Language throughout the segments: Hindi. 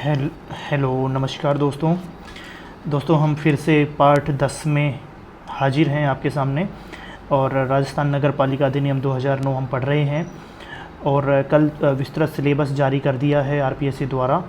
हेलो नमस्कार दोस्तों हम फिर से पार्ट 10 में हाजिर हैं आपके सामने। और राजस्थान नगर पालिका अधिनियम 2009 हम पढ़ रहे हैं और कल विस्तृत सिलेबस जारी कर दिया है आरपीएससी द्वारा।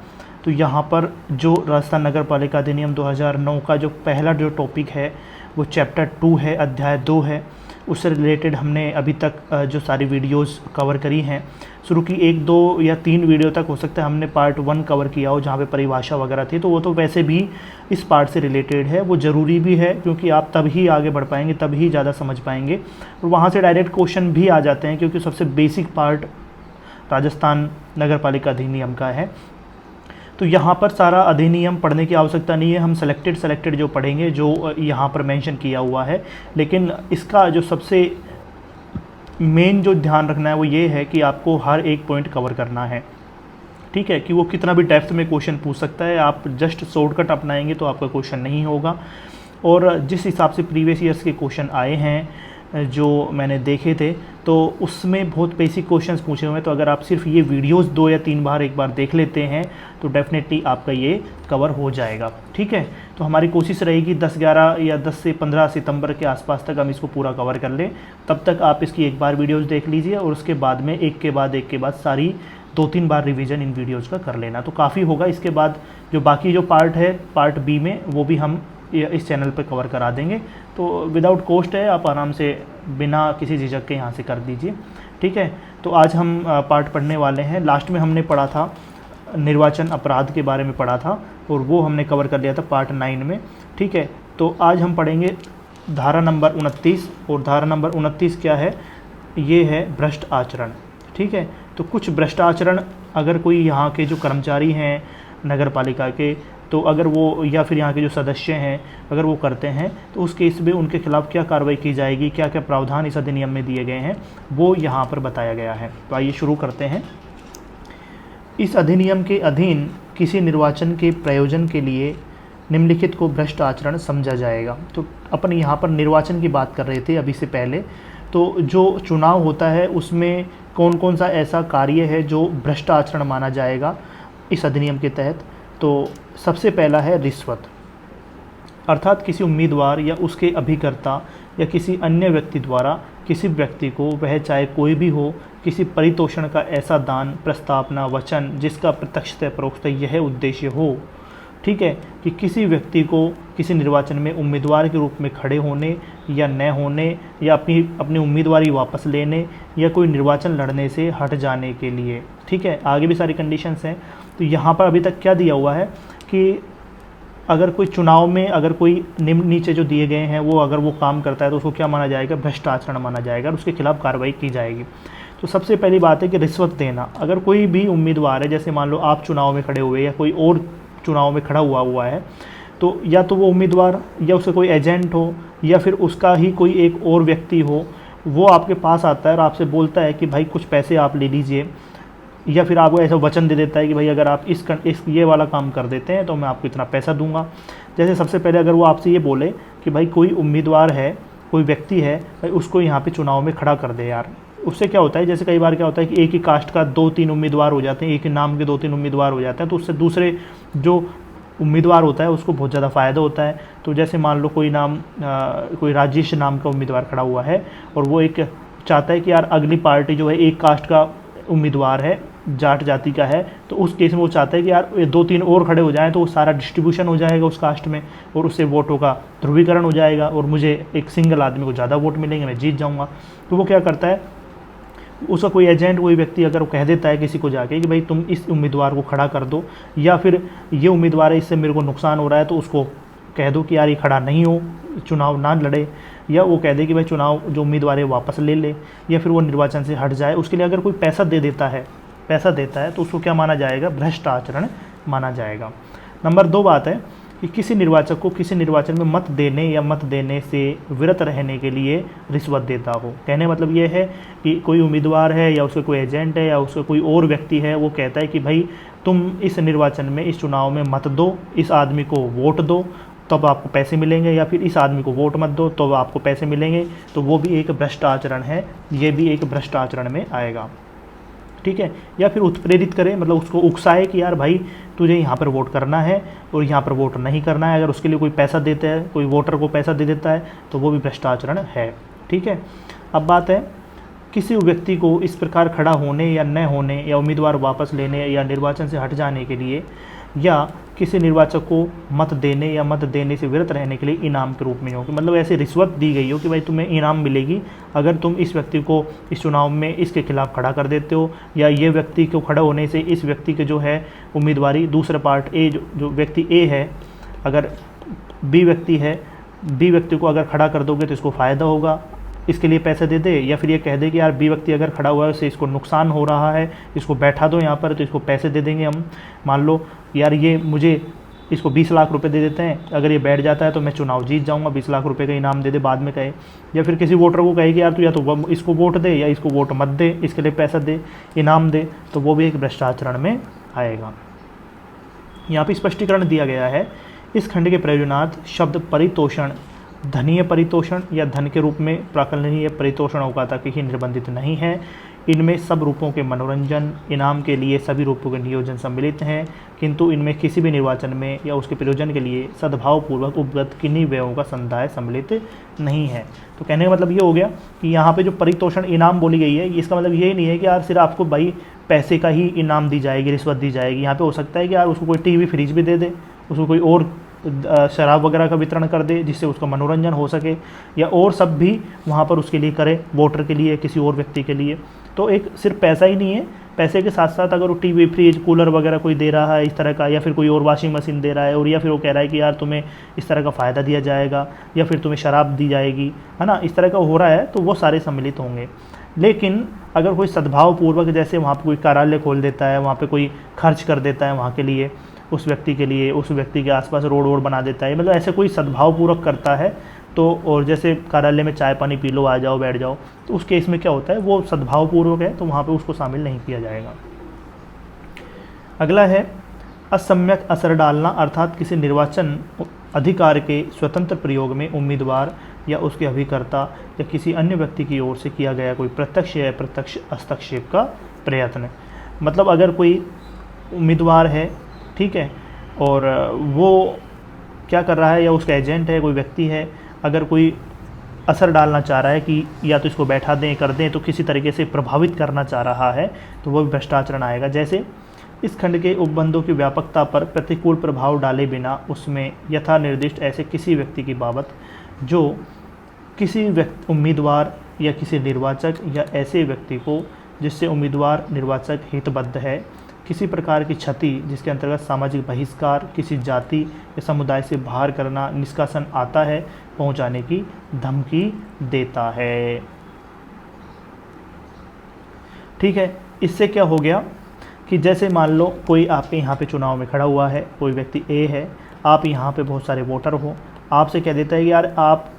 तो यहाँ पर जो राजस्थान नगर पालिका अधिनियम 2009 का जो पहला जो टॉपिक है वो चैप्टर 2 है, अध्याय 2 है। उससे रिलेटेड हमने अभी तक जो सारी वीडियोस कवर करी हैं, शुरू की 1, 2 या 3 वीडियो तक हो सकता है हमने पार्ट 1 कवर किया हो जहाँ पे परिभाषा वगैरह थी, तो वो तो वैसे भी इस पार्ट से रिलेटेड है, वो ज़रूरी भी है क्योंकि आप तब ही आगे बढ़ पाएंगे, तब ही ज़्यादा समझ पाएंगे। और वहाँ से डायरेक्ट क्वेश्चन भी आ जाते हैं क्योंकि सबसे बेसिक पार्ट राजस्थान नगर पालिका अधिनियम का है। तो यहाँ पर सारा अधिनियम पढ़ने की आवश्यकता नहीं है, हम सेलेक्टेड जो पढ़ेंगे जो यहाँ पर मेंशन किया हुआ है। लेकिन इसका जो सबसे मेन जो ध्यान रखना है वो ये है कि आपको हर एक पॉइंट कवर करना है, ठीक है। कि वो कितना भी डेप्थ में क्वेश्चन पूछ सकता है, आप जस्ट शॉर्टकट अपनाएंगे तो आपका क्वेश्चन नहीं होगा। और जिस हिसाब से प्रीवियस ईयर्स के क्वेश्चन आए हैं जो मैंने देखे थे, तो उसमें बहुत बेसिक क्वेश्चंस पूछे हुए हैं। तो अगर आप सिर्फ ये वीडियोस 2 या 3 बार एक बार देख लेते हैं तो डेफिनेटली आपका ये कवर हो जाएगा, ठीक है। तो हमारी कोशिश रहेगी 10-11 या 10 से 15 सितंबर के आसपास तक हम इसको पूरा कवर कर लें। तब तक आप इसकी एक बार वीडियोस देख लीजिए और उसके बाद में एक के बाद सारी 2-3 बार रिवीजन इन वीडियोज़ का कर लेना, तो काफ़ी होगा। इसके बाद जो बाकी जो पार्ट है पार्ट बी में, वो भी हम इस चैनल पर कवर करा देंगे। तो विदाउट कॉस्ट है, आप आराम से बिना किसी झिझक के यहाँ से कर दीजिए, ठीक है। तो आज हम पार्ट पढ़ने वाले हैं। लास्ट में हमने पढ़ा था निर्वाचन अपराध के बारे में पढ़ा था और वो हमने कवर कर लिया था पार्ट 9 में, ठीक है। तो आज हम पढ़ेंगे धारा नंबर 29। और धारा नंबर 29 क्या है? ये है भ्रष्ट आचरण, ठीक है। तो कुछ भ्रष्ट आचरण अगर कोई यहाँ के जो कर्मचारी हैं नगर पालिका के, तो अगर वो या फिर यहाँ के जो सदस्य हैं अगर वो करते हैं तो उस केस में उनके खिलाफ़ क्या कार्रवाई की जाएगी, क्या क्या प्रावधान इस अधिनियम में दिए गए हैं, वो यहाँ पर बताया गया है। तो आइए शुरू करते हैं। इस अधिनियम के अधीन किसी निर्वाचन के प्रयोजन के लिए निम्नलिखित को भ्रष्ट आचरण समझा जाएगा। तो अपन यहाँ पर निर्वाचन की बात कर रहे थे अभी से पहले। तो जो चुनाव होता है उसमें कौन कौन सा ऐसा कार्य है जो भ्रष्ट आचरण माना जाएगा इस अधिनियम के तहत? तो सबसे पहला है रिश्वत, अर्थात किसी उम्मीदवार या उसके अभिकर्ता या किसी अन्य व्यक्ति द्वारा किसी व्यक्ति को, वह चाहे कोई भी हो, किसी परितोषण का ऐसा दान, प्रस्तावना, वचन जिसका प्रत्यक्षतः परोक्षतः यह उद्देश्य हो, ठीक है, कि किसी व्यक्ति को किसी निर्वाचन में उम्मीदवार के रूप में खड़े होने या न होने या अपनी उम्मीदवारी वापस लेने या कोई निर्वाचन लड़ने से हट जाने के लिए, ठीक है। आगे भी सारी कंडीशंस हैं। तो यहाँ पर अभी तक क्या दिया हुआ है कि अगर कोई चुनाव में अगर कोई नीचे जो दिए गए हैं वो अगर वो काम करता है तो उसको क्या माना जाएगा? भ्रष्ट आचरण माना जाएगा और उसके खिलाफ कार्रवाई की जाएगी। तो सबसे पहली बात है कि रिश्वत देना। अगर कोई भी उम्मीदवार है, जैसे मान लो आप चुनाव में खड़े हुए या कोई और चुनाव में खड़ा हुआ है, तो या तो वो उम्मीदवार या उसका कोई एजेंट हो या फिर उसका ही कोई एक और व्यक्ति हो, वो आपके पास आता है और आपसे बोलता है कि भाई कुछ पैसे आप ले लीजिए, या फिर आपको ऐसा वचन दे देता है कि भाई अगर आप इस ये वाला काम कर देते हैं तो मैं आपको इतना पैसा दूंगा। जैसे सबसे पहले अगर वो आपसे ये बोले कि भाई कोई उम्मीदवार है, कोई व्यक्ति है, भाई उसको यहाँ पे चुनाव में खड़ा कर दे यार। उससे क्या होता है, जैसे कई बार क्या होता है कि एक ही कास्ट का 2-3 उम्मीदवार हो जाते हैं, एक ही नाम के 2-3 उम्मीदवार हो जाते हैं, तो उससे दूसरे जो उम्मीदवार होता है उसको बहुत ज़्यादा फ़ायदा होता है। तो जैसे मान लो कोई राजेश नाम का उम्मीदवार खड़ा हुआ है और वो एक चाहता है कि यार अगली पार्टी जो है एक कास्ट का उम्मीदवार है, जाट जाति का है, तो उस केस में वो चाहता है कि यार 2-3 और खड़े हो जाएं तो वो सारा डिस्ट्रीब्यूशन हो जाएगा उस कास्ट में और उससे वोटों का ध्रुवीकरण हो जाएगा और मुझे एक सिंगल आदमी को ज़्यादा वोट मिलेंगे, मैं जीत जाऊंगा। तो वो क्या करता है, उसका कोई एजेंट, कोई व्यक्ति अगर वो कह देता है किसी को जाके कि भाई तुम इस उम्मीदवार को खड़ा कर दो, या फिर ये उम्मीदवार है इससे मेरे को नुकसान हो रहा है तो उसको कह दो कि यार ये खड़ा नहीं हो, चुनाव ना लड़े, या वो कह दे कि भाई चुनाव जो उम्मीदवार है वापस ले ले, या फिर वो निर्वाचन से हट जाए। उसके लिए अगर कोई पैसा देता है तो उसको क्या माना जाएगा? भ्रष्ट आचरण माना जाएगा। नंबर 2 बात है कि किसी निर्वाचक को किसी निर्वाचन में मत देने या मत देने से विरत रहने के लिए रिश्वत देता हो। कहने मतलब ये है कि कोई उम्मीदवार है या उसका कोई एजेंट है या उसका कोई और व्यक्ति है, वो कहता है कि भाई तुम इस निर्वाचन में, इस चुनाव में मत दो, इस आदमी को वोट दो तब आपको पैसे मिलेंगे, या फिर इस आदमी को वोट मत दो तो आपको पैसे मिलेंगे, तो वो भी एक भ्रष्ट आचरण है, ये भी एक भ्रष्ट आचरण में आएगा। ठीक है, या फिर उत्प्रेरित करे, मतलब उसको उकसाए कि यार भाई तुझे यहाँ पर वोट करना है और यहाँ पर वोट नहीं करना है। अगर उसके लिए कोई पैसा देता है, कोई वोटर को पैसा दे देता है, तो वो भी भ्रष्टाचरण है। ठीक है, अब बात है किसी व्यक्ति को इस प्रकार खड़ा होने या न होने या उम्मीदवार वापस लेने या निर्वाचन से हट जाने के लिए या किसी निर्वाचक को मत देने या मत देने से विरत रहने के लिए इनाम के रूप में हो, कि मतलब ऐसे रिश्वत दी गई हो कि भाई तुम्हें इनाम मिलेगी अगर तुम इस व्यक्ति को इस चुनाव में इसके खिलाफ खड़ा कर देते हो, या ये व्यक्ति को खड़ा होने से इस व्यक्ति के जो है उम्मीदवारी दूसरे पार्ट ए जो व्यक्ति ए है, अगर बी व्यक्ति है, बी व्यक्ति को अगर खड़ा कर दोगे तो इसको फ़ायदा होगा, इसके लिए पैसे दे दे। या फिर ये कह दे कि यार बी व्यक्ति अगर खड़ा हुआ है उससे इसको नुकसान हो रहा है, इसको बैठा दो यहाँ पर, तो इसको पैसे दे देंगे हम। मान लो यार ये मुझे इसको 20 लाख रुपए दे देते हैं, अगर ये बैठ जाता है तो मैं चुनाव जीत जाऊँगा, 20 लाख रुपए का इनाम दे दे बाद में कहे। या फिर किसी वोटर को कहे कि यार तू या तो इसको वोट दे या इसको वोट मत दे, इसके लिए पैसा दे, इनाम दे, तो वो भी एक भ्रष्टाचरण में आएगा। यहाँ पर स्पष्टीकरण दिया गया है, इस खंड के प्रयोजनार्थ शब्द परितोषण धनीय परितोषण या धन के रूप में प्राकलनीय परितोषणों का तक ही निर्बंधित नहीं है। इनमें सब रूपों के मनोरंजन इनाम के लिए सभी रूपों के नियोजन सम्मिलित हैं, किंतु इनमें किसी भी निर्वाचन में या उसके प्रयोजन के लिए सद्भावपूर्वक उपगत किन्हीं व्ययों का समुदाय सम्मिलित नहीं है। तो कहने का मतलब ये हो गया कि यहाँ पे जो परितोषण इनाम बोली गई है, इसका मतलब ये नहीं है कि यार सिर्फ आपको भाई पैसे का ही इनाम दी जाएगी, रिश्वत दी जाएगी। यहाँ पे हो सकता है कि यार उसको कोई टीवी फ्रिज भी दे दे, उसको कोई और शराब वगैरह का वितरण कर दे जिससे उसका मनोरंजन हो सके, या और सब भी वहाँ पर उसके लिए करे, वोटर के लिए, किसी और व्यक्ति के लिए। तो एक सिर्फ पैसा ही नहीं है, पैसे के साथ साथ अगर वो टीवी फ्रिज कूलर वगैरह कोई दे रहा है इस तरह का, या फिर कोई और वॉशिंग मशीन दे रहा है, और या फिर वो कह रहा है कि यार तुम्हें इस तरह का फ़ायदा दिया जाएगा, या फिर तुम्हें शराब दी जाएगी, है ना, इस तरह का हो रहा है, तो वो सारे सम्मिलित होंगे। लेकिन अगर कोई सद्भावपूर्वक, जैसे वहाँ पर कोई कार्यालय खोल देता है, वहाँ पर कोई खर्च कर देता है वहाँ के लिए, उस व्यक्ति के लिए, उस व्यक्ति के आसपास रोड वोड बना देता है, मतलब ऐसे कोई सद्भावपूर्वक करता है, तो और जैसे कार्यालय में चाय पानी पी लो, आ जाओ बैठ जाओ, तो उस केस में क्या होता है, वो सद्भावपूर्वक है, तो वहाँ पे उसको शामिल नहीं किया जाएगा। अगला है असम्यक असर डालना, अर्थात किसी निर्वाचन अधिकार के स्वतंत्र प्रयोग में उम्मीदवार या उसके अभिकर्ता या किसी अन्य व्यक्ति की ओर से किया गया कोई प्रत्यक्ष या अप्रत्यक्ष हस्तक्षेप का प्रयत्न। मतलब अगर कोई उम्मीदवार है, ठीक है, और वो क्या कर रहा है, या उसका एजेंट है, कोई व्यक्ति है, अगर कोई असर डालना चाह रहा है कि या तो इसको बैठा दें, कर दें, तो किसी तरीके से प्रभावित करना चाह रहा है, तो वो भी भ्रष्टाचरण आएगा। जैसे इस खंड के उपबंधों की व्यापकता पर प्रतिकूल प्रभाव डाले बिना उसमें यथा निर्दिष्ट ऐसे किसी व्यक्ति की बाबत जो किसी उम्मीदवार या किसी निर्वाचक या ऐसे व्यक्ति को जिससे उम्मीदवार निर्वाचक हितबद्ध है किसी प्रकार की क्षति जिसके अंतर्गत सामाजिक बहिष्कार, किसी जाति या समुदाय से बाहर करना, निष्कासन आता है, पहुंचाने की धमकी देता है। ठीक है, इससे क्या हो गया कि जैसे मान लो कोई आपके यहाँ पे चुनाव में खड़ा हुआ है, कोई व्यक्ति ए है, आप यहाँ पे बहुत सारे वोटर हो, आपसे कह देता है कि यार आप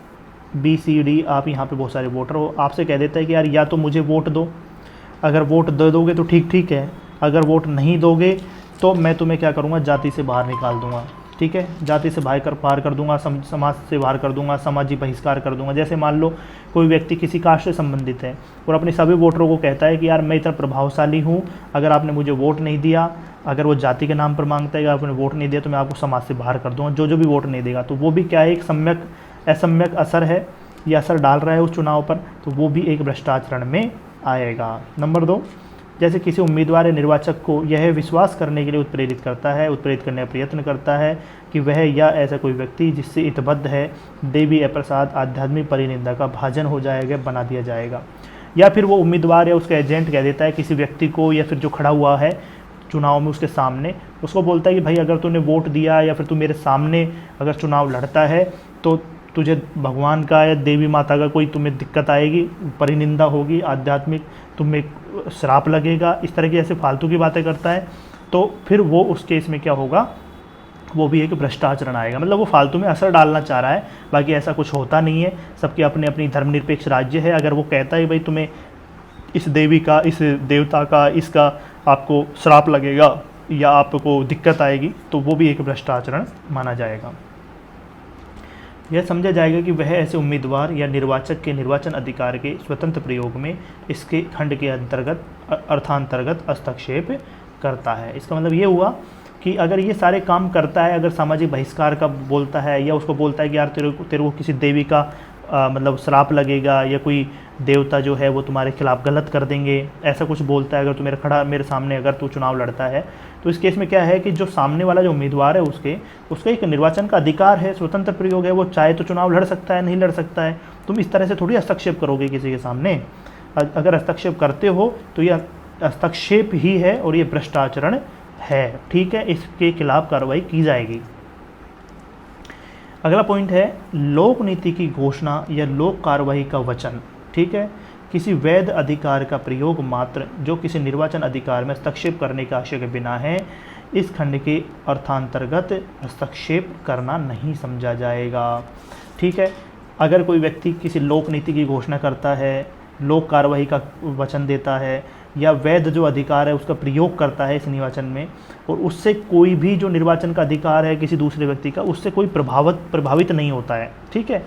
BCD, आप यहाँ पे बहुत सारे वोटर हो, आपसे कह देता है कि यार या तो मुझे वोट दो, अगर वोट दे दोगे तो ठीक है, अगर वोट नहीं दोगे तो मैं तुम्हें क्या करूँगा, जाति से बाहर निकाल दूँगा। ठीक है, जाति से बाहर कर दूँगा, समाज से बाहर कर दूँगा, सामाजिक बहिष्कार कर दूँगा। जैसे मान लो कोई व्यक्ति किसी कास्ट से संबंधित है और अपने सभी वोटरों को कहता है कि यार मैं इतना प्रभावशाली हूँ, अगर आपने मुझे वोट नहीं दिया, अगर वो जाति के नाम पर मांगता है कि आपने वोट नहीं दिया तो मैं आपको समाज से बाहर कर दूँगा, जो भी वोट नहीं देगा। तो वो भी क्या है, एक असम्यक असर है, ये असर डाल रहा है उस चुनाव पर, तो वो भी एक भ्रष्टाचरण में आएगा। नंबर 2, जैसे किसी उम्मीदवार या निर्वाचक को यह विश्वास करने के लिए उत्प्रेरित करने का प्रयत्न करता है कि वह या ऐसा कोई व्यक्ति जिससे हितबद्ध है देवी प्रसाद आध्यात्मिक परिनिंदा का भाजन हो जाएगा, बना दिया जाएगा। या फिर वो उम्मीदवार या उसका एजेंट कह देता है किसी व्यक्ति को या फिर जो खड़ा हुआ है चुनाव में उसके सामने, उसको बोलता है कि भाई अगर तूने वोट दिया या फिर तू मेरे सामने अगर चुनाव लड़ता है तो तुझे भगवान का या देवी माता का कोई तुम्हें दिक्कत आएगी, परिनिंदा होगी, आध्यात्मिक तुम्हें श्राप लगेगा, इस तरह की ऐसे फालतू की बातें करता है, तो फिर वो उस केस में क्या होगा, वो भी एक भ्रष्टाचरण आएगा। मतलब वो फालतू में असर डालना चाह रहा है, बाकी ऐसा कुछ होता नहीं है, सबकी अपनी अपनी धर्मनिरपेक्ष राज्य है। अगर वो कहता है भाई तुम्हें इस देवी का, इस देवता का, इसका आपको श्राप लगेगा या आपको दिक्कत आएगी, तो वो भी एक भ्रष्टाचरण माना जाएगा। यह समझा जाएगा कि वह ऐसे उम्मीदवार या निर्वाचक के निर्वाचन अधिकार के स्वतंत्र प्रयोग में इसके खंड के अंतर्गत अर्थांतर्गत हस्तक्षेप करता है। इसका मतलब ये हुआ कि अगर ये सारे काम करता है, अगर सामाजिक बहिष्कार का बोलता है या उसको बोलता है कि यार तेरे को किसी देवी का मतलब श्राप लगेगा या कोई देवता जो है वो तुम्हारे खिलाफ़ गलत कर देंगे, ऐसा कुछ बोलता है, अगर तू मेरे सामने अगर तू चुनाव लड़ता है, तो इस केस में क्या है कि जो सामने वाला जो उम्मीदवार है उसका एक निर्वाचन का अधिकार है, स्वतंत्र प्रयोग है, वो चाहे तो चुनाव लड़ सकता है, नहीं लड़ सकता है। तुम इस तरह से थोड़ी हस्तक्षेप करोगे किसी के सामने। अगर हस्तक्षेप करते हो तो यह हस्तक्षेप ही है और ये भ्रष्टाचरण है, ठीक है, इसके खिलाफ कार्रवाई की जाएगी। अगला पॉइंट है लोक नीति की घोषणा या लोक कार्रवाई का वचन, ठीक है, किसी वैध अधिकार का प्रयोग मात्र जो किसी निर्वाचन अधिकार में हस्तक्षेप करने का आशय के बिना है, इस खंड के अर्थांतर्गत हस्तक्षेप करना नहीं समझा जाएगा, ठीक है। अगर कोई व्यक्ति किसी लोक नीति की घोषणा करता है, लोक कार्रवाई का वचन देता है या वैध जो अधिकार है उसका प्रयोग करता है इस निर्वाचन में, और उससे कोई भी जो निर्वाचन का अधिकार है किसी दूसरे व्यक्ति का, उससे कोई प्रभावित नहीं होता है, ठीक है,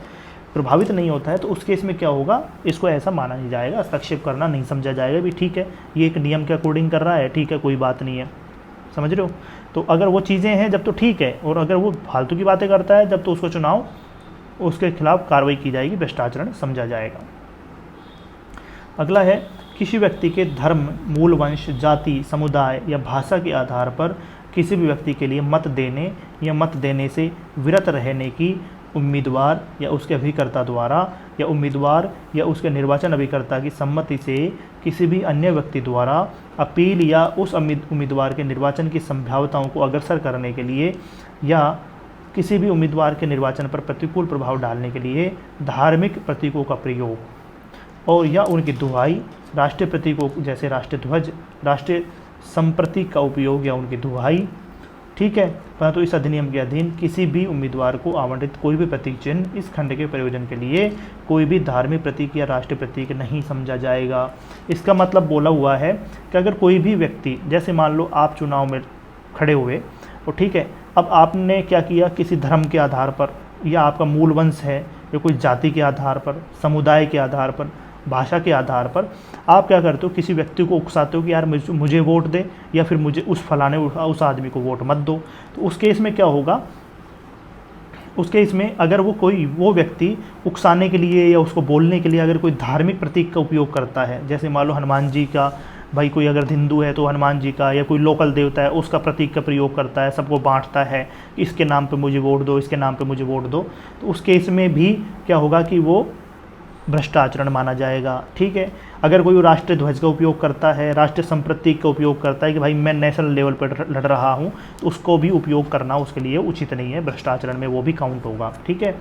प्रभावित नहीं होता है, तो उस केस में क्या होगा, इसको ऐसा माना नहीं जाएगा, हस्तक्षेप करना नहीं समझा जाएगा भी, ठीक है, ये एक नियम के अकॉर्डिंग कर रहा है, ठीक है, कोई बात नहीं है, समझ रहे हो। तो अगर वो चीज़ें हैं जब तो ठीक है, और अगर वो फालतू की बातें करता है जब तो उसको चुनाव उसके खिलाफ कार्रवाई की जाएगी, भ्रष्टाचरण समझा जाएगा। अगला है किसी व्यक्ति के धर्म, मूल वंश, जाति, समुदाय या भाषा के आधार पर किसी भी व्यक्ति के लिए मत देने या मत देने से विरत रहने की उम्मीदवार या उसके अभिकर्ता द्वारा या उम्मीदवार या उसके निर्वाचन अभिकर्ता की सम्मति से किसी भी अन्य व्यक्ति द्वारा अपील या उस उम्मीदवार के निर्वाचन की संभाव्यताओं को अग्रसर करने के लिए या किसी भी उम्मीदवार के निर्वाचन पर प्रतिकूल प्रभाव डालने के लिए धार्मिक प्रतीकों का प्रयोग और या उनकी दुहाई, राष्ट्रीय प्रतीकों जैसे राष्ट्रीय ध्वज, राष्ट्रीय संप्रतीक का उपयोग या उनकी दुहाई, ठीक है, परंतु इस अधिनियम के अधीन किसी भी उम्मीदवार को आवंटित कोई भी प्रतीक चिन्ह इस खंड के प्रयोजन के लिए कोई भी धार्मिक प्रतीक या राष्ट्रीय प्रतीक नहीं समझा जाएगा। इसका मतलब बोला हुआ है कि अगर कोई भी व्यक्ति, जैसे मान लो आप चुनाव में खड़े हुए और ठीक है, अब आपने क्या किया, किसी धर्म के आधार पर या आपका मूल वंश है या कोई जाति के आधार पर, समुदाय के आधार पर, भाषा के आधार पर आप क्या करते हो, किसी व्यक्ति को उकसाते हो कि यार मुझे वोट दे या फिर मुझे उस फलाने उस आदमी को वोट मत दो। तो उस केस में क्या होगा, उस केस में अगर वो व्यक्ति उकसाने के लिए या उसको बोलने के लिए अगर कोई धार्मिक प्रतीक का उपयोग करता है, जैसे मान लो हनुमान जी का, भाई कोई अगर हिंदू है तो हनुमान जी का, या कोई लोकल देवता है उसका प्रतीक का प्रयोग करता है, सबको बांटता है, इसके नाम पे मुझे वोट दो, इसके नाम पे मुझे वोट दो, तो उस केस में भी क्या होगा कि वो भ्रष्टाचरण माना जाएगा, ठीक है। अगर कोई राष्ट्रीय ध्वज का उपयोग करता है, राष्ट्रीय संप्रतीक का उपयोग करता है कि भाई मैं नेशनल लेवल पर लड़ रहा हूँ, तो उसको भी उपयोग करना उसके लिए उचित नहीं है, भ्रष्टाचरण में वो भी काउंट होगा, ठीक है।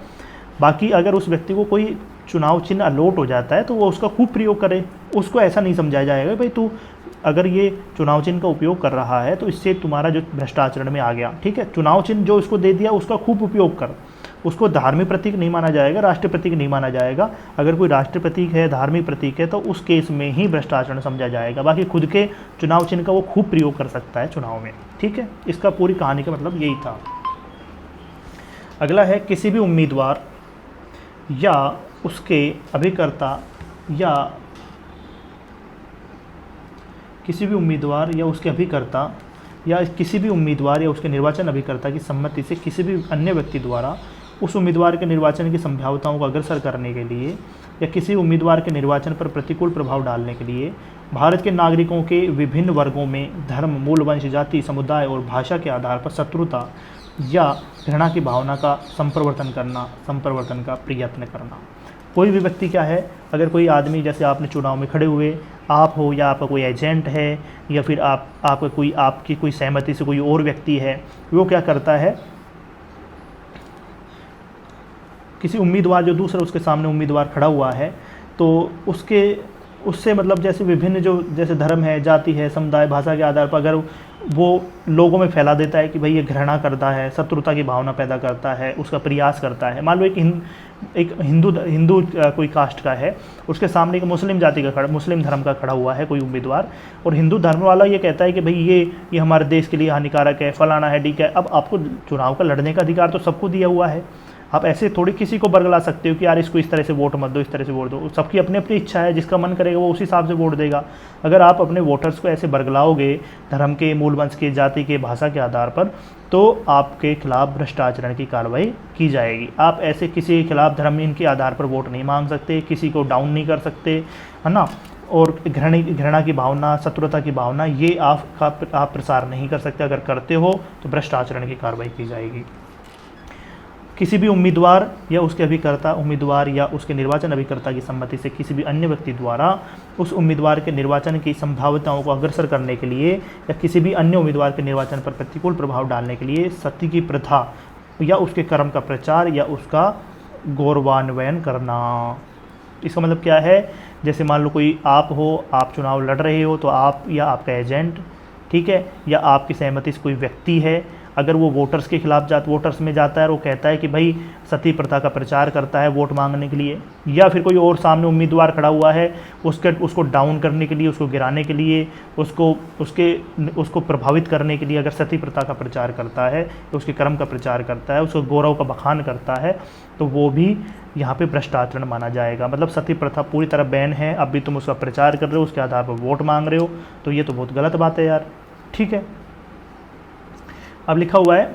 बाकी अगर उस व्यक्ति को कोई चुनाव चिन्ह अलॉट हो जाता है तो वो उसका खूब प्रयोग करे, उसको ऐसा नहीं समझाया जाएगा भाई तू अगर ये चुनाव चिन्ह का उपयोग कर रहा है तो इससे तुम्हारा जो भ्रष्टाचरण में आ गया, ठीक है। चुनाव चिन्ह जो उसको दे दिया उसका खूब उपयोग कर, उसको धार्मिक प्रतीक नहीं माना जाएगा, राष्ट्रीय प्रतीक नहीं माना जाएगा। अगर कोई राष्ट्रीय प्रतीक है, धार्मिक प्रतीक है, तो उस केस में ही भ्रष्टाचरण समझा जाएगा। बाकी खुद के चुनाव चिन्ह का वो खूब प्रयोग कर सकता है चुनाव में, ठीक है। इसका पूरी कहानी का मतलब यही था। अगला है किसी भी उम्मीदवार या उसके अभिकर्ता या किसी भी उम्मीदवार या उसके अभिकर्ता या किसी भी उम्मीदवार या उसके निर्वाचन अभिकर्ता की सम्मति से किसी भी अन्य व्यक्ति द्वारा उस उम्मीदवार के निर्वाचन की संभाव्यताओं को अग्रसर करने के लिए या किसी उम्मीदवार के निर्वाचन पर प्रतिकूल प्रभाव डालने के लिए भारत के नागरिकों के विभिन्न वर्गों में धर्म, मूल वंश, जाति, समुदाय और भाषा के आधार पर शत्रुता या घृणा की भावना का संप्रवर्तन का प्रयत्न करना। कोई भी व्यक्ति क्या है, अगर कोई आदमी, जैसे आपने चुनाव में खड़े हुए, आप हो या आपका कोई एजेंट है या फिर आपकी कोई सहमति से कोई और व्यक्ति है, वो क्या करता है, किसी उम्मीदवार जो दूसरा उसके सामने उम्मीदवार खड़ा हुआ है तो उससे मतलब जैसे विभिन्न जो जैसे धर्म है, जाति है, समुदाय, भाषा के आधार पर अगर वो लोगों में फैला देता है कि भाई ये घृणा करता है, शत्रुता की भावना पैदा करता है, उसका प्रयास करता है। मान लो एक हिंदू कोई कास्ट का है, उसके सामने एक मुस्लिम धर्म का खड़ा हुआ है कोई उम्मीदवार, और हिंदू धर्म वाला ये कहता है कि भाई ये हमारे देश के लिए हानिकारक है, फलाना है, ठीक है। अब आपको चुनाव का लड़ने का अधिकार तो सबको दिया हुआ है, आप ऐसे थोड़ी किसी को बरगला सकते हो कि यार इसको इस तरह से वोट मत दो, इस तरह से वोट दो। सबकी अपनी अपनी इच्छा है, जिसका मन करेगा वो उसी हिसाब से वोट देगा। अगर आप अपने वोटर्स को ऐसे बरगलाओगे धर्म के, मूल वंश के, जाति के, भाषा के आधार पर, तो आपके खिलाफ भ्रष्ट आचरण की कार्रवाई की जाएगी। आप ऐसे किसी के खिलाफ धर्म के आधार पर वोट नहीं मांग सकते, किसी को डाउन नहीं कर सकते, है ना। और घृणा की भावना, शत्रुता की भावना, ये आप प्रसार नहीं कर सकते। अगर करते हो तो भ्रष्ट आचरण की कार्रवाई की जाएगी। किसी भी उम्मीदवार या उसके अभिकर्ता, उम्मीदवार या उसके निर्वाचन अभिकर्ता की सम्मति से किसी भी अन्य व्यक्ति द्वारा उस उम्मीदवार के निर्वाचन की संभाव्यताओं को अग्रसर करने के लिए या किसी भी अन्य उम्मीदवार के निर्वाचन पर प्रतिकूल प्रभाव डालने के लिए सती की प्रथा या उसके कर्म का प्रचार या उसका गौरवान्वयन करना। इसका मतलब क्या है? जैसे मान लो कोई आप हो, आप चुनाव लड़ रहे हो, तो आप या आपका एजेंट, ठीक है, या आपकी सहमति से कोई व्यक्ति है, अगर वो वोटर्स के खिलाफ वोटर्स में जाता है और वो कहता है कि भाई सती प्रथा का प्रचार करता है वोट मांगने के लिए, या फिर कोई और सामने उम्मीदवार खड़ा हुआ है उसको डाउन करने के लिए, उसको गिराने के लिए, उसको प्रभावित करने के लिए अगर सती प्रथा का प्रचार करता है, उसके कर्म का प्रचार करता है, उसको गौरव का बखान करता है, तो वो भी यहाँ पे भ्रष्ट आचरण माना जाएगा। मतलब सती प्रथा पूरी तरह बैन है, अब भी तुम उसका प्रचार कर रहे हो, उसके आधार पर वोट मांग रहे हो, तो ये तो बहुत गलत बात है यार। ठीक है, अब लिखा हुआ है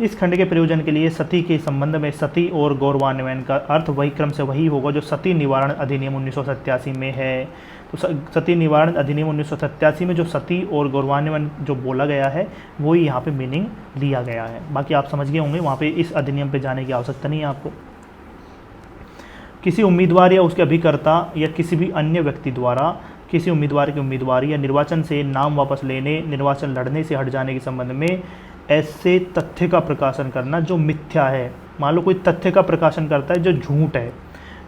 इस खंड के प्रयोजन के लिए सती के संबंध में सती और गौरवान्वयन का अर्थ वही क्रम से वही होगा जो सती निवारण अधिनियम 1987 में है। तो सती निवारण अधिनियम 1987 में जो सती और गौरवान्वयन जो बोला गया है वही यहाँ पे मीनिंग लिया गया है। बाकी आप समझ गए होंगे, वहाँ पे इस अधिनियम पे जाने की आवश्यकता नहीं है आपको। किसी उम्मीदवार या उसके अभिकर्ता या किसी भी अन्य व्यक्ति द्वारा किसी उम्मीदवार की उम्मीदवारी या निर्वाचन से नाम वापस लेने, निर्वाचन लड़ने से हट जाने के संबंध में ऐसे तथ्य का प्रकाशन करना जो मिथ्या है। मान लो कोई तथ्य का प्रकाशन करता है जो झूठ है,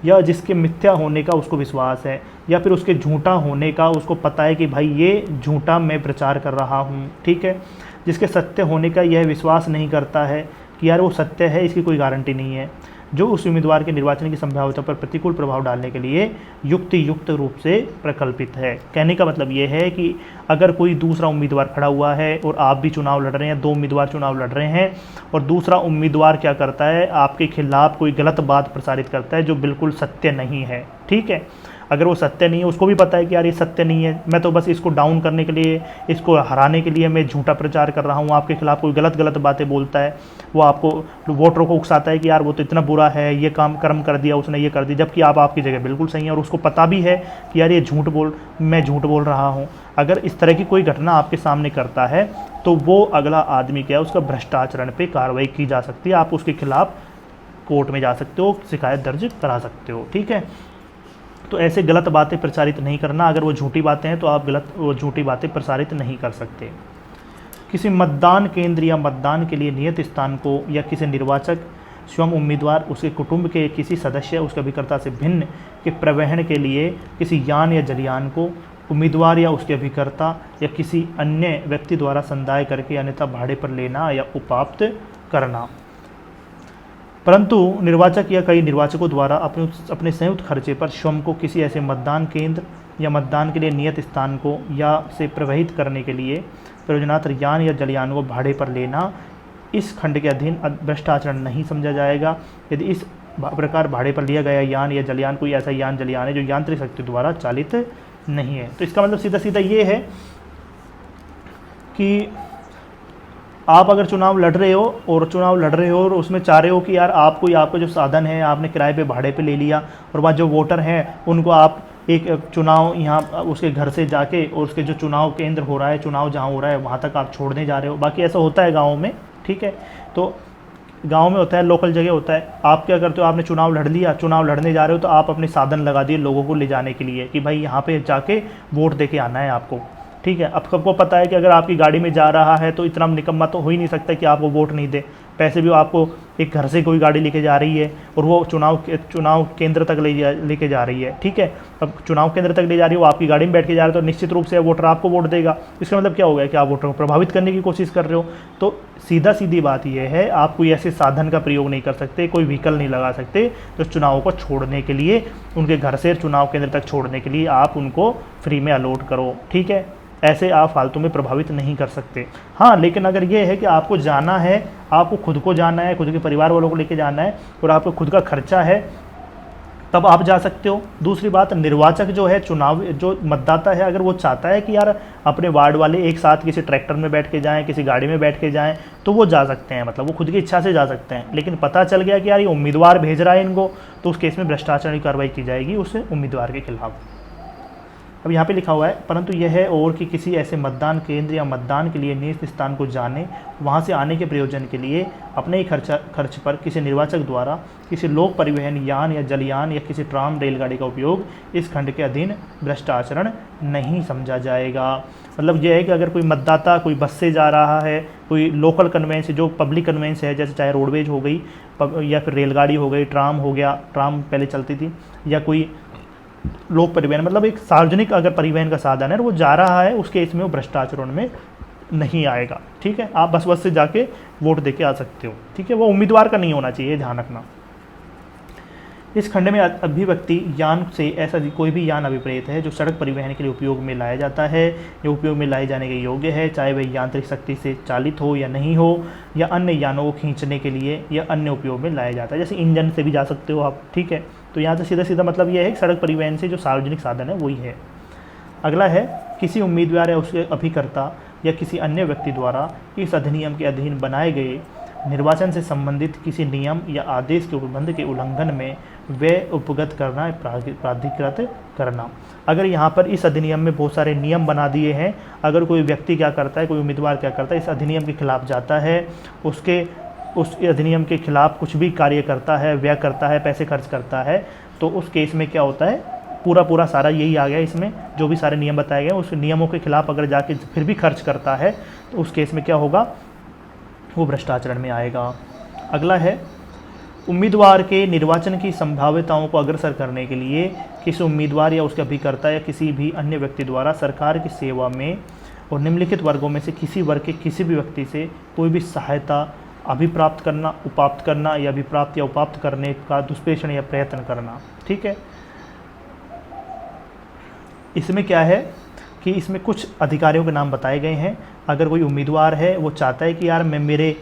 या जिसके मिथ्या होने का उसको विश्वास है, या फिर उसके झूठा होने का उसको पता है कि भाई ये झूठा मैं प्रचार कर रहा हूँ, ठीक है, जिसके सत्य होने का यह विश्वास नहीं करता है कि यार वो सत्य है, इसकी कोई गारंटी नहीं है, जो उस उम्मीदवार के निर्वाचन की संभाव्यता पर प्रतिकूल प्रभाव डालने के लिए युक्त रूप से प्रकल्पित है। कहने का मतलब ये है कि अगर कोई दूसरा उम्मीदवार खड़ा हुआ है और आप भी चुनाव लड़ रहे हैं, दो उम्मीदवार चुनाव लड़ रहे हैं, और दूसरा उम्मीदवार क्या करता है, आपके खिलाफ कोई गलत बात प्रसारित करता है जो बिल्कुल सत्य नहीं है, ठीक है, अगर वो सत्य नहीं है, उसको भी पता है कि यार ये सत्य नहीं है, मैं तो बस इसको डाउन करने के लिए, इसको हराने के लिए मैं झूठा प्रचार कर रहा हूँ, आपके खिलाफ कोई गलत बातें बोलता है, वो आपको वोटरों को उकसाता है कि यार वो तो इतना बुरा है, ये कर्म कर दिया उसने, ये कर दिया, जबकि आप आपकी जगह बिल्कुल सही है और उसको पता भी है कि यार ये मैं झूठ बोल रहा हूँ। अगर इस तरह की कोई घटना आपके सामने करता है तो वो अगला आदमी क्या है, उसका भ्रष्टाचरण पर कार्रवाई की जा सकती है, आप उसके खिलाफ कोर्ट में जा सकते हो, शिकायत दर्ज करा सकते हो, ठीक है। तो ऐसे गलत बातें प्रचारित नहीं करना, अगर वो झूठी बातें हैं तो आप वो झूठी बातें प्रसारित नहीं कर सकते। किसी मतदान केंद्र या मतदान के लिए नियत स्थान को या किसी निर्वाचक स्वयं उम्मीदवार, उसके कुटुंब के किसी सदस्य, उसके अभिकर्ता से भिन्न के प्रवहन के लिए किसी यान या जलयान को उम्मीदवार या उसके अभिकर्ता या किसी अन्य व्यक्ति द्वारा संदाय करके अन्यथा भाड़े पर लेना या उपाप्त करना। परंतु निर्वाचक या कई निर्वाचकों द्वारा अपने संयुक्त खर्चे पर स्वयं को किसी ऐसे मतदान केंद्र या मतदान के लिए नियत स्थान को या से प्रवाहित करने के लिए प्रयोजनार्थ यान या जलयान को भाड़े पर लेना इस खंड के अधीन भ्रष्टाचरण नहीं समझा जाएगा, यदि इस प्रकार भाड़े पर लिया गया यान या जलयान कोई ऐसा यान जलयान है जो यांत्रिक शक्ति द्वारा चालित नहीं है। तो इसका मतलब सीधा सीधा ये है कि आप अगर चुनाव लड़ रहे हो और उसमें चाह रहे हो कि यार आपका जो साधन है आपने किराए पे भाड़े पे ले लिया, और वहाँ जो वोटर हैं उनको आप एक चुनाव यहाँ उसके घर से जाके और उसके जो चुनाव केंद्र हो रहा है, चुनाव जहाँ हो रहा है वहाँ तक आप छोड़ने जा रहे हो। बाकी ऐसा होता है गाँव में, ठीक है, तो गांव में होता है, लोकल जगह होता है। आप क्या करते हो, आपने चुनाव लड़ लिया, चुनाव लड़ने जा रहे हो तो आप अपने साधन लगा दिए लोगों को ले जाने के लिए कि भाई यहाँ पे जाके वोट दे के आना है आपको, ठीक है। अब सबको पता है कि अगर आपकी गाड़ी में जा रहा है तो इतना निकम्मा तो हो ही नहीं सकता कि आपको वोट नहीं दे। पैसे भी आपको एक घर से कोई गाड़ी लेके जा रही है और वो चुनाव केंद्र तक लेके जा रही है, ठीक है। अब चुनाव केंद्र तक ले जा रही है, वो आपकी गाड़ी में बैठ के जा रहा है, तो निश्चित रूप से वोटर आपको वोट देगा। इसका मतलब क्या हो गया कि आप वोटर को प्रभावित करने की कोशिश कर रहे हो। तो सीधी बात यह है, आप कोई ऐसे साधन का प्रयोग नहीं कर सकते, कोई व्हीकल नहीं लगा सकते तो चुनाव को छोड़ने के लिए, उनके घर से चुनाव केंद्र तक छोड़ने के लिए आप उनको फ्री में अलॉट करो, ठीक है। ऐसे आप फालतू में प्रभावित नहीं कर सकते। हाँ, लेकिन अगर ये है कि आपको जाना है, आपको खुद को जाना है, खुद के परिवार वालों को लेके जाना है और आपको खुद का खर्चा है, तब आप जा सकते हो। दूसरी बात, निर्वाचक जो है, चुनाव जो मतदाता है, अगर वो चाहता है कि यार अपने वार्ड वाले एक साथ किसी ट्रैक्टर में बैठ के जाएं, किसी गाड़ी में बैठ के जाएं, तो वो जा सकते हैं, मतलब वो खुद की इच्छा से जा सकते हैं। लेकिन पता चल गया कि यार ये उम्मीदवार भेज रहा है इनको, तो उस केस में भ्रष्टाचार की कार्रवाई की जाएगी उस उम्मीदवार के खिलाफ। अब यहाँ पे लिखा हुआ है, परंतु यह है और कि किसी ऐसे मतदान केंद्र या मतदान के लिए नियत स्थान को जाने, वहाँ से आने के प्रयोजन के लिए अपने ही खर्च पर किसी निर्वाचक द्वारा किसी लोक परिवहन यान या जलयान या किसी ट्राम रेलगाड़ी का उपयोग इस खंड के अधीन भ्रष्ट आचरण नहीं समझा जाएगा। मतलब यह है कि अगर कोई मतदाता कोई बस से जा रहा है, कोई लोकल कन्वेंस जो पब्लिक कन्वेंस है, जैसे चाहे रोडवेज हो गई या फिर रेलगाड़ी हो गई, ट्राम हो गया, ट्राम पहले चलती थी, या कोई लोक परिवहन, मतलब एक सार्वजनिक अगर परिवहन का साधन है वो जा रहा है, उसके इसमें वो भ्रष्टाचार में नहीं आएगा। ठीक है, आप बस से जाके वोट देके आ सकते हो। ठीक है, वो उम्मीदवार का नहीं होना चाहिए, ध्यान रखना। इस खंड में अभिव्यक्ति यान से ऐसा कोई भी यान अभिप्रेत है जो सड़क परिवहन के लिए उपयोग में लाया जाता है, जो उपयोग में लाए जाने के योग्य है, चाहे वह यांत्रिक शक्ति से चालित हो या नहीं हो, या अन्य यानों को खींचने के लिए या अन्य उपयोग में लाया जाता है, जैसे इंजन से भी जा सकते हो आप। ठीक है, तो यहाँ से सीधा सीधा मतलब यह है कि सड़क परिवहन से जो सार्वजनिक साधन है वही है। अगला है, किसी उम्मीदवार या उसके अभिकर्ता या किसी अन्य व्यक्ति द्वारा इस अधिनियम के अधीन बनाए गए निर्वाचन से संबंधित किसी नियम या आदेश के उपबंध के उल्लंघन में वे उपगत करना, प्राधिकृत करना। अगर यहाँ पर इस अधिनियम में बहुत सारे नियम बना दिए हैं, अगर कोई व्यक्ति क्या करता है, कोई उम्मीदवार क्या करता है, इस अधिनियम के खिलाफ जाता है, उस अधिनियम के खिलाफ कुछ भी कार्य करता है, व्यय करता है, पैसे खर्च करता है, तो उस केस में क्या होता है, पूरा सारा यही आ गया इसमें, जो भी सारे नियम बताए गए उस नियमों के खिलाफ अगर जाके फिर भी खर्च करता है, तो उस केस में क्या होगा, वो भ्रष्टाचार में आएगा। अगला है, उम्मीदवार के निर्वाचन की संभाव्यताओं को अग्रसर करने के लिए किसी उम्मीदवार या उसके अभिकर्ता या किसी भी अन्य व्यक्ति द्वारा सरकार की सेवा में और निम्नलिखित वर्गों में से किसी वर्ग के किसी भी व्यक्ति से कोई भी सहायता अभिप्राप्त करना, उपाप्त करना या अभिप्राप्त या उपाप्त करने का दुष्प्रेषण या प्रयत्न करना। ठीक है, इसमें क्या है कि इसमें कुछ अधिकारियों के नाम बताए गए हैं। अगर कोई उम्मीदवार है, वो चाहता है कि यार मैं मेरे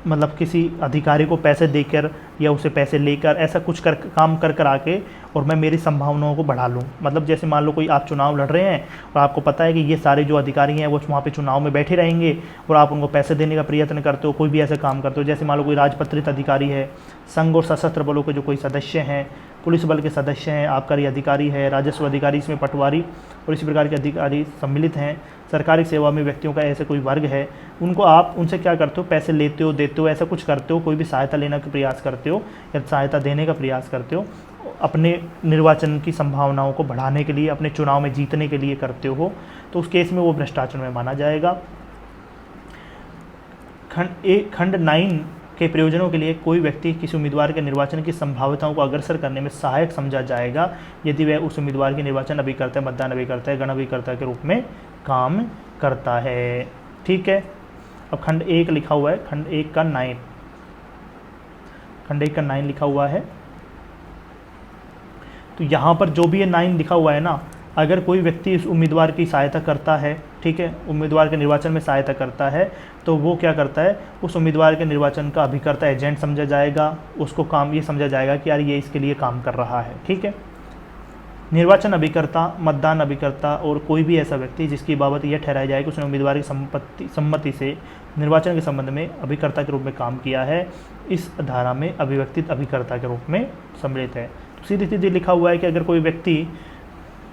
मतलब किसी अधिकारी को पैसे देकर या उसे पैसे लेकर ऐसा कुछ काम कर आके और मैं मेरी संभावनाओं को बढ़ा लूँ। मतलब जैसे मान लो कोई आप चुनाव लड़ रहे हैं और आपको पता है कि ये सारे जो अधिकारी हैं वो वहाँ पे चुनाव में बैठे रहेंगे और आप उनको पैसे देने का प्रयत्न करते हो, कोई भी ऐसे काम करते हो। जैसे मान लो कोई राजपत्रित अधिकारी है, संघ और सशस्त्र बलों के जो कोई सदस्य हैं, पुलिस बल के सदस्य हैं, आबकारी अधिकारी है, राजस्व अधिकारी, इसमें पटवारी और इसी प्रकार के अधिकारी सम्मिलित हैं। सरकारी सेवा में व्यक्तियों का ऐसे कोई वर्ग है, उनको आप उनसे क्या करते हो, पैसे लेते हो, देते हो, ऐसा कुछ करते हो, कोई भी सहायता लेने का प्रयास करते हो या सहायता देने का प्रयास करते हो, अपने निर्वाचन की संभावनाओं को बढ़ाने के लिए, अपने चुनाव में जीतने के लिए करते हो, तो उस केस में वो भ्रष्टाचार में माना जाएगा। खंड 9 के प्रयोजनों के लिए कोई व्यक्ति किसी उम्मीदवार के निर्वाचन की संभाव्यताओं को अग्रसर करने में सहायक समझा जाएगा यदि वह उस उम्मीदवार के निर्वाचन अभिकर्ता, मतदान अभिकर्ता, गण अभिकर्ता के रूप में काम करता है। ठीक है, अब खंड 1 लिखा हुआ है, खंड 1 का 9, खंड 1 का 9 लिखा हुआ है। तो यहाँ पर जो भी ये 9 लिखा हुआ है ना, अगर कोई व्यक्ति इस उम्मीदवार की सहायता करता है, ठीक है, उम्मीदवार के निर्वाचन में सहायता करता है, तो वो क्या करता है, उस उम्मीदवार के निर्वाचन का अभिकर्ता, एजेंट समझा जाएगा। उसको काम ये समझा जाएगा कि यार ये इसके लिए काम कर रहा है। ठीक है, निर्वाचन अभिकर्ता, मतदान अभिकर्ता और कोई भी ऐसा व्यक्ति जिसकी बाबत यह ठहराया जाए कि उसने उम्मीदवार की सम्मति से निर्वाचन के संबंध में अभिकर्ता के रूप में काम किया है, इस धारा में अभिव्यक्तित अभिकर्ता के रूप में सम्मिलित है। तो सीधी सीधी लिखा हुआ है कि अगर कोई व्यक्ति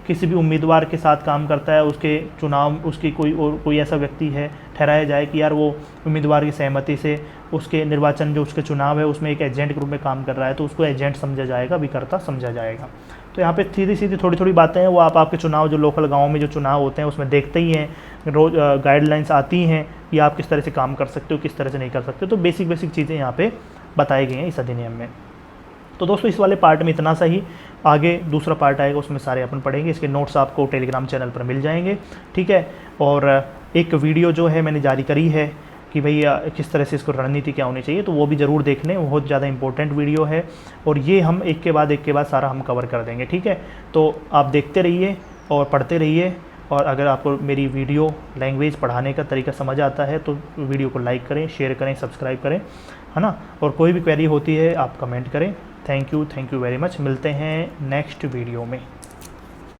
किसी भी उम्मीदवार के साथ काम करता है, उसके चुनाव, उसकी कोई ऐसा व्यक्ति है, ठहराया जाए कि यार वो उम्मीदवार की सहमति से उसके निर्वाचन, जो उसके चुनाव है उसमें एक एजेंट के रूप में काम कर रहा है, तो उसको एजेंट समझा जाएगा, अभिकर्ता समझा जाएगा। तो यहाँ पे सीधी सीधी थोड़ी थोड़ी बातें हैं, वो आप आपके चुनाव, जो लोकल गाँव में जो चुनाव होते हैं उसमें देखते ही हैं, रोज गाइडलाइंस आती हैं कि आप किस तरह से काम कर सकते हो, किस तरह से नहीं कर सकते। तो बेसिक चीज़ें यहाँ पर बताई गई हैं इस अधिनियम में। तो दोस्तों इस वाले पार्ट में इतना सा ही, आगे दूसरा पार्ट आएगा उसमें सारे अपन पढ़ेंगे। इसके नोट्स आपको टेलीग्राम चैनल पर मिल जाएंगे। ठीक है, और एक वीडियो जो है मैंने जारी करी है कि भैया किस तरह से इसको रणनीति क्या होनी चाहिए, तो वो भी ज़रूर देख लें, बहुत ज़्यादा इंपॉर्टेंट वीडियो है और ये हम एक के बाद सारा हम कवर कर देंगे। ठीक है, तो आप देखते रहिए और पढ़ते रहिए। और अगर आपको मेरी वीडियो लैंग्वेज पढ़ाने का तरीका समझ आता है तो वीडियो को लाइक करें, शेयर करें, सब्सक्राइब करें, है ना। और कोई भी क्वेरी होती है आप कमेंट करें। Thank you very much. मिलते हैं नेक्स्ट वीडियो में।